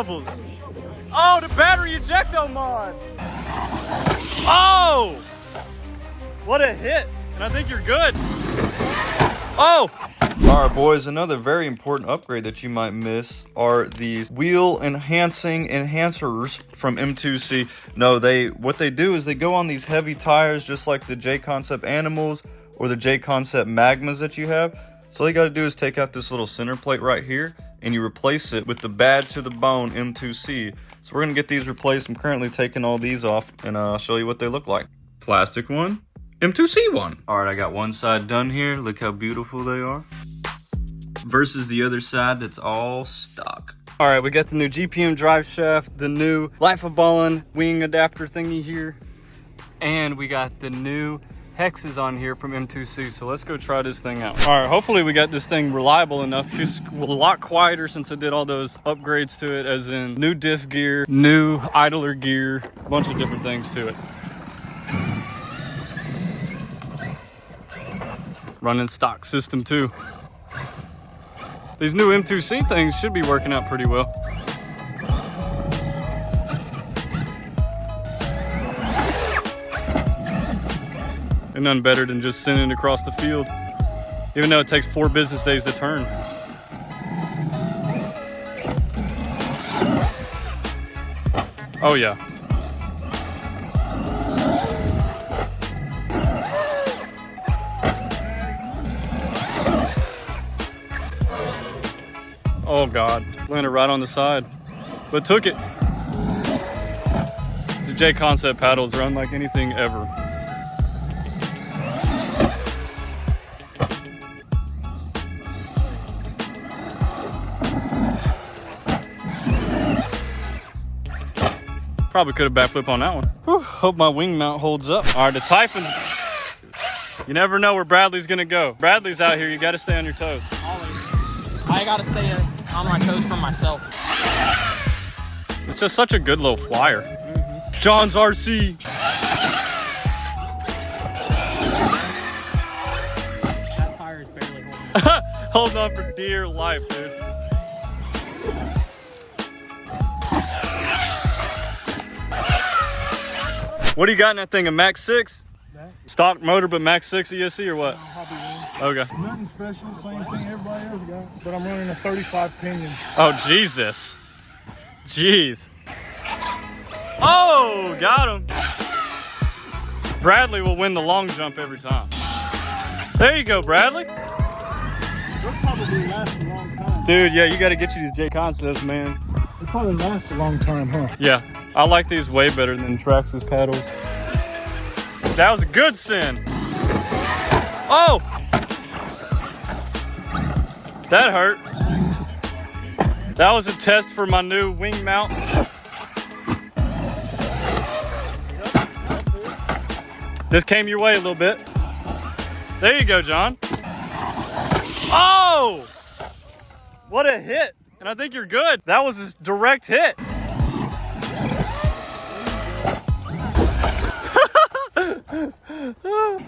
levels. Oh, the battery ejecto mod. Oh, what a hit. And I think you're good. Oh. All right, boys, another very important upgrade that you might miss are these wheel enhancers from M2C. No, what they do is they go on these heavy tires just like the J-Concept Animals or the J-Concept Magmas that you have. So all you gotta do is take out this little center plate right here and you replace it with the bad to the bone M2C. So we're gonna get these replaced. I'm currently taking all these off and I'll show you what they look like. Plastic one, M2C one. All right, I got one side done here. Look how beautiful they are. Versus the other side that's all stock. All right, we got the new GPM drive shaft, the new Life of Ballen wing adapter thingy here, and we got the new hexes on here from M2C. So let's go try this thing out. All right, hopefully we got this thing reliable enough. Just a lot quieter since I did all those upgrades to it, as in new diff gear, new idler gear, a bunch of different things to it. Running stock system too. These new M2C things should be working out pretty well. And none better than just sending it across the field, even though it takes 4 business days to turn. Oh yeah. Oh God, landed right on the side, but took it. The J-Concept paddles are unlike anything ever. Probably could have backflip on that one. Whew, hope my wing mount holds up. All right, the Typhon. You never know where Bradley's gonna go. Bradley's out here, you gotta stay on your toes. Always. I gotta stay on my toes for myself. It's just such a good little flyer. John's RC. That tire is barely holding on. Holding on for dear life, dude. What do you got in that thing, a Max 6? That? Stock motor, but Max 6 ESC or what? Okay. Nothing special, same thing everybody else got. But I'm running a 35 pinion. Oh, Jesus. Jeez. Oh, got him. Bradley will win the long jump every time. There you go, Bradley. They'll probably last a long time. Dude, yeah, you got to get you these J-Concepts, man. They'll probably last a long time, huh? Yeah, I like these way better than Traxxas paddles. That was a good sin. Oh! That hurt. That was a test for my new wing mount. This came your way a little bit. There you go, John. Oh! What a hit. And I think you're good. That was a direct hit.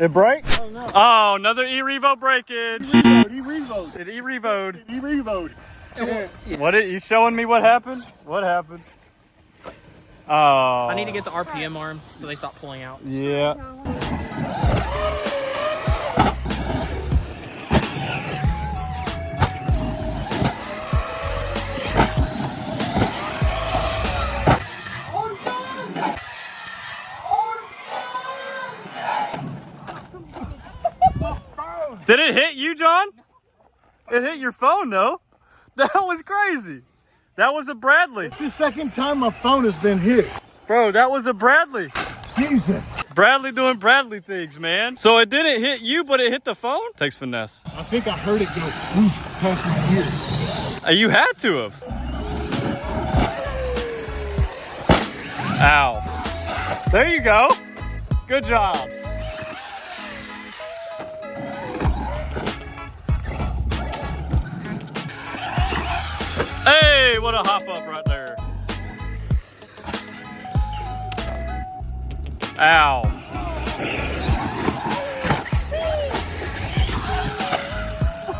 It break? Oh, no. Oh, another E-Revo breakage. E-Revoed. It E-Revoed. E-Revoed. What? You showing me what happened? What happened? Oh. I need to get the RPM arms so they stop pulling out. Yeah. Did it hit you, John? It hit your phone, though. That was crazy. That was a Bradley. It's the second time my phone has been hit. Bro, that was a Bradley. Jesus. Bradley doing Bradley things, man. So it didn't hit you, but it hit the phone? Takes finesse. I think I heard it go whoosh past my ear. You had to have. Ow. There you go. Good job. Hey, what a hop up right there. Ow.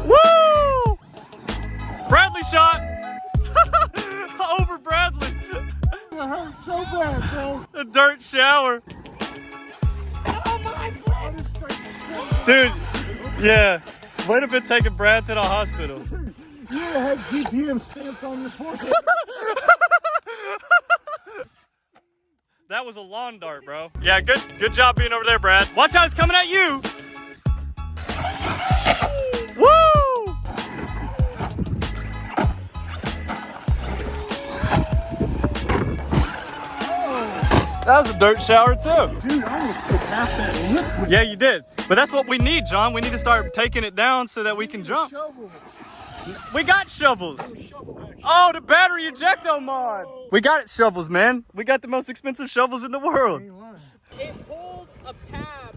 Woo! Bradley shot. Over Bradley. Brad, bro. A dirt shower. Oh my goodness. Dude, yeah. Wait a bit taking Brad to the hospital. You had GPM stamped on your forehead. That was a lawn dart, bro. Yeah, good job being over there, Brad. Watch out, it's coming at you. Woo! That was a dirt shower too. Dude, I almost took half that liquid. Yeah, you did. But that's what we need, John. We need to start taking it down so that we can jump. Shovel. We got shovels. Oh, the battery ejecto mod. We got it, shovels, man. We got the most expensive shovels in the world. Ain't lying. It pulled a tab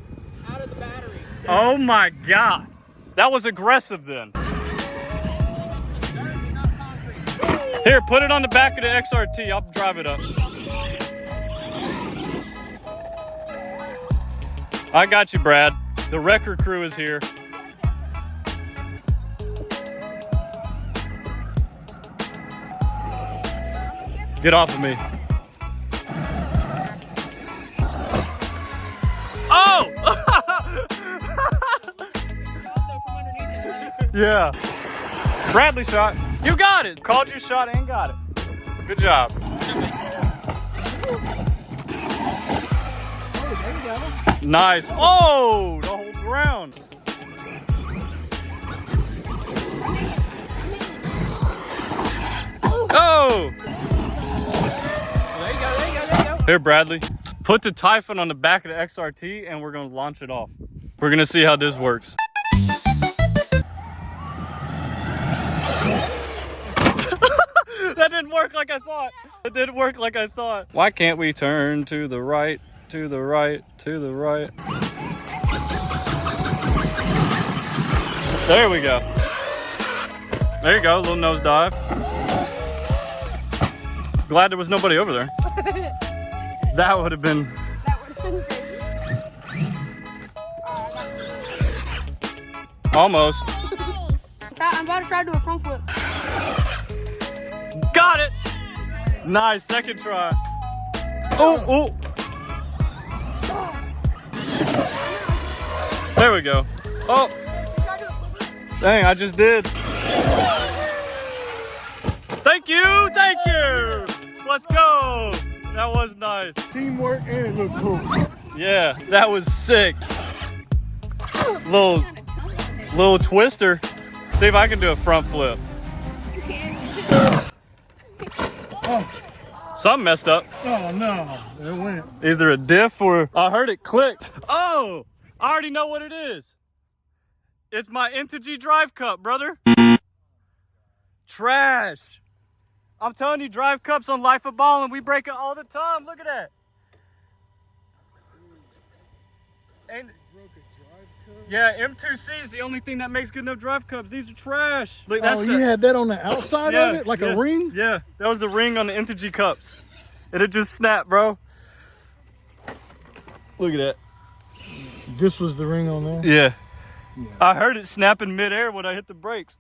out of the battery. Oh my God. That was aggressive then. Here, put it on the back of the XRT. I'll drive it up. I got you, Brad. The wrecker crew is here. Get off of me. Oh! Yeah. Bradley shot. You got it. Called your shot and got it. Good job. Nice. Oh, the whole ground. Oh. There you go, there you go, there you go. Here, Bradley. Put the Typhon on the back of the XRT and we're going to launch it off. We're going to see how this works. That didn't work like I thought. It didn't work like I thought. Why can't we turn to the right, to the right, to the right? There we go. There you go, a little nosedive. Glad there was nobody over there. That would have been... Almost. I'm about to try to do a front flip. Got it! Nice, second try. Oh, oh. There we go. Oh. Dang, I just did. Thank you, thank you. Let's go. That was nice. Teamwork and it looked cool. Yeah, that was sick. Little twister. See if I can do a front flip. Oh, Something messed up. oh no. It went. Either a diff or I heard it click. Oh, I already know what it is. It's my Integy drive cup, brother. Trash. I'm telling you, drive cups on Life of Ballen, we break it all the time. Look at that. And yeah, M2C is the only thing that makes good enough drive cups. These are trash. Look, that's Oh, you had that on the outside of it? Like yeah, a ring? Yeah, that was the ring on the Integy cups. And it just snapped, bro. Look at that. This was the ring on there? Yeah. I heard it snapping midair when I hit the brakes.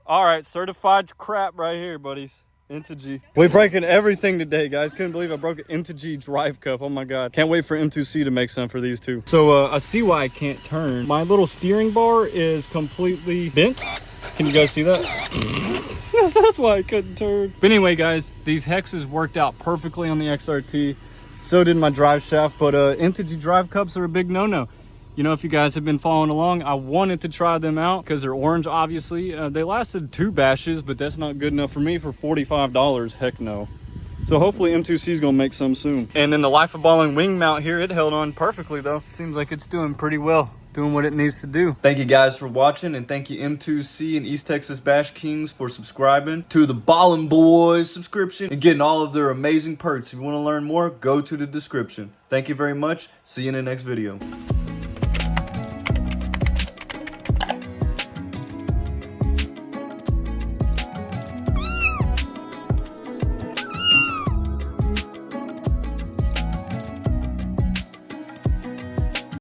All right, certified crap right here, buddies. Integy. We're breaking everything today, guys. Couldn't believe I broke an Integy drive cup. Oh my God. Can't wait for M2C to make some for these two. So I see why I can't turn. My little steering bar is completely bent. Can you guys see that? Yes, that's why I couldn't turn. But anyway, guys, these hexes worked out perfectly on the XRT. So did my drive shaft, but Integy drive cups are a big no-no. You know, if you guys have been following along, I wanted to try them out because they're orange, obviously. They lasted 2 bashes, but that's not good enough for me for $45. Heck no. So hopefully M2C is going to make some soon. And then the Life of Ballen wing mount here, it held on perfectly though. Seems like it's doing pretty well. Doing what it needs to do. Thank you guys for watching, and thank you M2C and East Texas Bash Kings for subscribing to the Ballen Boys subscription and getting all of their amazing perks. If you want to learn more, go to the description. Thank you very much. See you in the next video.